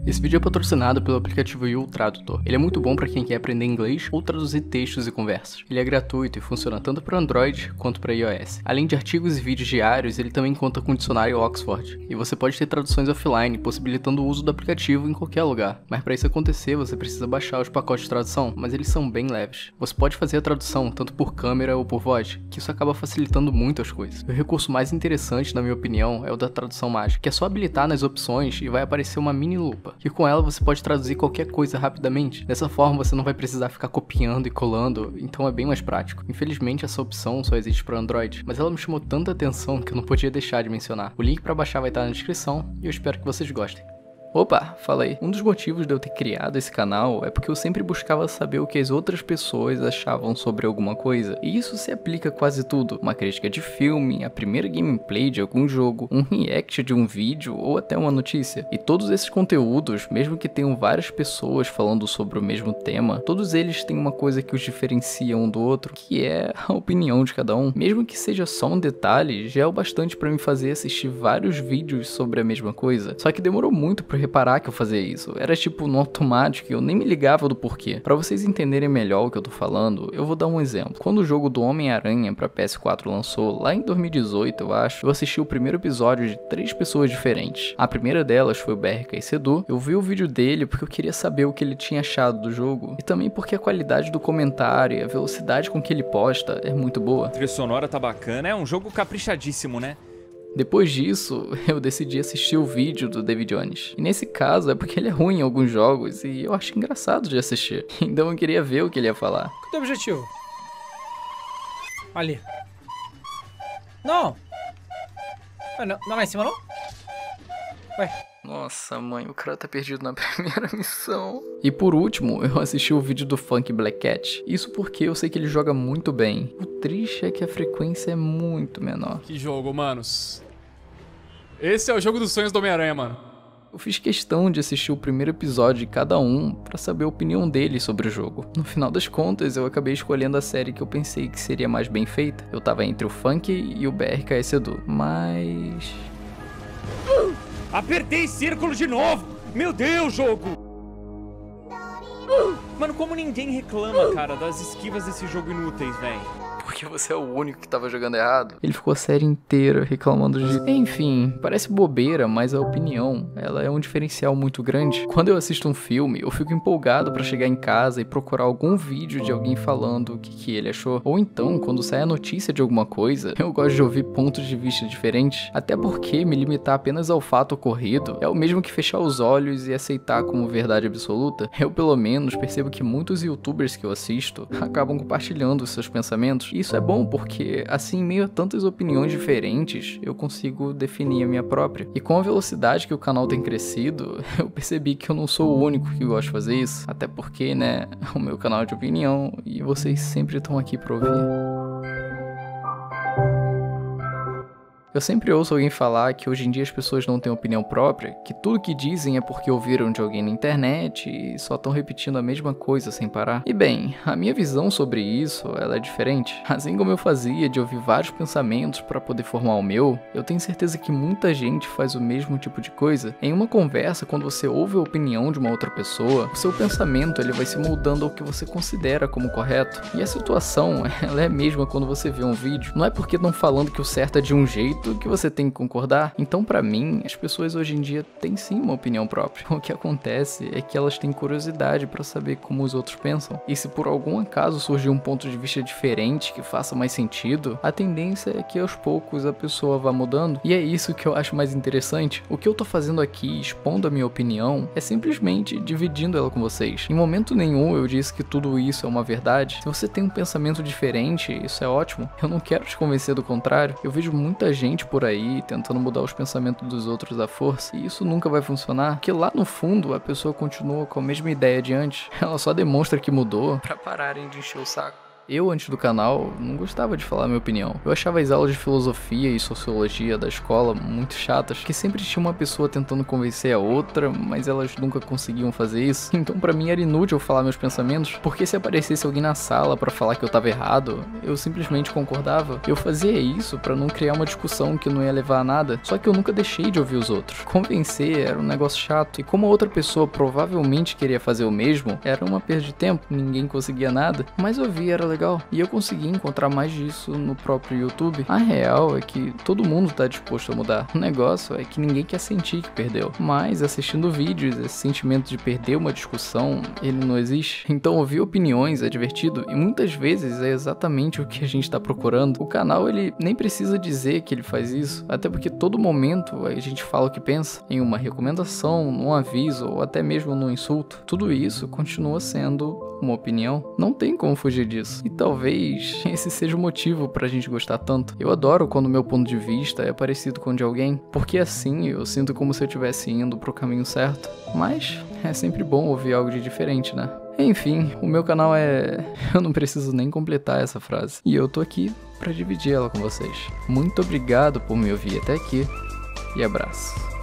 Esse vídeo é patrocinado pelo aplicativo YouL Tradutor. Ele é muito bom para quem quer aprender inglês ou traduzir textos e conversas. Ele é gratuito e funciona tanto para Android quanto para iOS. Além de artigos e vídeos diários, ele também conta com o dicionário Oxford. E você pode ter traduções offline, possibilitando o uso do aplicativo em qualquer lugar. Mas para isso acontecer, você precisa baixar os pacotes de tradução, mas eles são bem leves. Você pode fazer a tradução tanto por câmera ou por voz, que isso acaba facilitando muito as coisas. O recurso mais interessante, na minha opinião, é o da tradução mágica, que é só habilitar nas opções e vai aparecer uma mini lupa, que com ela você pode traduzir qualquer coisa rapidamente. Dessa forma você não vai precisar ficar copiando e colando, então é bem mais prático. Infelizmente essa opção só existe para Android, mas ela me chamou tanta atenção que eu não podia deixar de mencionar. O link para baixar vai estar na descrição e eu espero que vocês gostem. Opa, fala aí. Um dos motivos de eu ter criado esse canal é porque eu sempre buscava saber o que as outras pessoas achavam sobre alguma coisa. E isso se aplica a quase tudo. Uma crítica de filme, a primeira gameplay de algum jogo, um react de um vídeo ou até uma notícia. E todos esses conteúdos, mesmo que tenham várias pessoas falando sobre o mesmo tema, todos eles têm uma coisa que os diferencia um do outro, que é a opinião de cada um. Mesmo que seja só um detalhe, já é o bastante pra me fazer assistir vários vídeos sobre a mesma coisa. Só que demorou muito pra reparar que eu fazia isso. Era tipo no automático e eu nem me ligava do porquê. Pra vocês entenderem melhor o que eu tô falando, eu vou dar um exemplo. Quando o jogo do Homem-Aranha pra PS4 lançou, lá em 2018 eu acho, eu assisti o primeiro episódio de 3 pessoas diferentes. A primeira delas foi o BRK Sedu. Eu vi o vídeo dele porque eu queria saber o que ele tinha achado do jogo. E também porque a qualidade do comentário e a velocidade com que ele posta é muito boa. A trilha sonora tá bacana, é um jogo caprichadíssimo, né? Depois disso, eu decidi assistir o vídeo do David Jones. E nesse caso é porque ele é ruim em alguns jogos e eu acho engraçado de assistir. Então eu queria ver o que ele ia falar. Qual é o objetivo? Ali. Não! Não lá em cima não? Ué. Nossa, mãe, o cara tá perdido na primeira missão. E por último, eu assisti o vídeo do Funk Black Cat. Isso porque eu sei que ele joga muito bem. O triste é que a frequência é muito menor. Que jogo, manos. Esse é o jogo dos sonhos do Homem-Aranha, mano. Eu fiz questão de assistir o primeiro episódio de cada um pra saber a opinião deles sobre o jogo. No final das contas, eu acabei escolhendo a série que eu pensei que seria mais bem feita. Eu tava entre o Funk e o BRK Sedu, mas... Apertei círculo de novo! Meu Deus, jogo! Mano, como ninguém reclama, cara, das esquivas desse jogo inúteis, velho? Porque você é o único que tava jogando errado. Ele ficou a série inteira reclamando de... Enfim, parece bobeira, mas a opinião, ela é um diferencial muito grande. Quando eu assisto um filme, eu fico empolgado pra chegar em casa e procurar algum vídeo de alguém falando o que ele achou. Ou então, quando sai a notícia de alguma coisa, eu gosto de ouvir pontos de vista diferentes. Até porque me limitar apenas ao fato ocorrido é o mesmo que fechar os olhos e aceitar como verdade absoluta. Eu, pelo menos, percebo que muitos youtubers que eu assisto acabam compartilhando seus pensamentos. E isso é bom porque, assim, em meio a tantas opiniões diferentes, eu consigo definir a minha própria. E com a velocidade que o canal tem crescido, eu percebi que eu não sou o único que gosta de fazer isso. Até porque, né, o meu canal é de opinião e vocês sempre estão aqui pra ouvir. Eu sempre ouço alguém falar que hoje em dia as pessoas não têm opinião própria, que tudo que dizem é porque ouviram de alguém na internet e só estão repetindo a mesma coisa sem parar. E bem, a minha visão sobre isso, ela é diferente. Assim como eu fazia de ouvir vários pensamentos para poder formar o meu, eu tenho certeza que muita gente faz o mesmo tipo de coisa. Em uma conversa, quando você ouve a opinião de uma outra pessoa, o seu pensamento ele vai se moldando ao que você considera como correto. E a situação, ela é a mesma quando você vê um vídeo. Não é porque estão falando que o certo é de um jeito que você tem que concordar. Então, pra mim, as pessoas hoje em dia têm sim uma opinião própria. O que acontece é que elas têm curiosidade pra saber como os outros pensam. E se por algum acaso surgir um ponto de vista diferente que faça mais sentido, a tendência é que aos poucos a pessoa vá mudando. E é isso que eu acho mais interessante. O que eu tô fazendo aqui, expondo a minha opinião, é simplesmente dividindo ela com vocês. Em momento nenhum eu disse que tudo isso é uma verdade. Se você tem um pensamento diferente, isso é ótimo. Eu não quero te convencer do contrário. Eu vejo muita gente por aí tentando mudar os pensamentos dos outros à força, e isso nunca vai funcionar, porque lá no fundo a pessoa continua com a mesma ideia de antes. Ela só demonstra que mudou pra pararem de encher o saco. Eu, antes do canal, não gostava de falar a minha opinião. Eu achava as aulas de filosofia e sociologia da escola muito chatas, que sempre tinha uma pessoa tentando convencer a outra, mas elas nunca conseguiam fazer isso. Então pra mim era inútil falar meus pensamentos, porque se aparecesse alguém na sala pra falar que eu tava errado, eu simplesmente concordava. Eu fazia isso pra não criar uma discussão que não ia levar a nada, só que eu nunca deixei de ouvir os outros. Convencer era um negócio chato, e como a outra pessoa provavelmente queria fazer o mesmo, era uma perda de tempo, ninguém conseguia nada, mas ouvir era legal, e eu consegui encontrar mais disso no próprio YouTube. A real é que todo mundo tá disposto a mudar. O negócio é que ninguém quer sentir que perdeu, mas assistindo vídeos, esse sentimento de perder uma discussão, ele não existe. Então ouvir opiniões é divertido, e muitas vezes é exatamente o que a gente tá procurando. O canal, ele nem precisa dizer que ele faz isso, até porque todo momento a gente fala o que pensa, em uma recomendação, num aviso, ou até mesmo num insulto. Tudo isso continua sendo uma opinião. Não tem como fugir disso. E talvez esse seja o motivo pra gente gostar tanto. Eu adoro quando o meu ponto de vista é parecido com o de alguém, porque assim eu sinto como se eu estivesse indo pro caminho certo. Mas é sempre bom ouvir algo de diferente, né? Enfim, o meu canal é... eu não preciso nem completar essa frase. E eu tô aqui pra dividir ela com vocês. Muito obrigado por me ouvir até aqui. E abraço.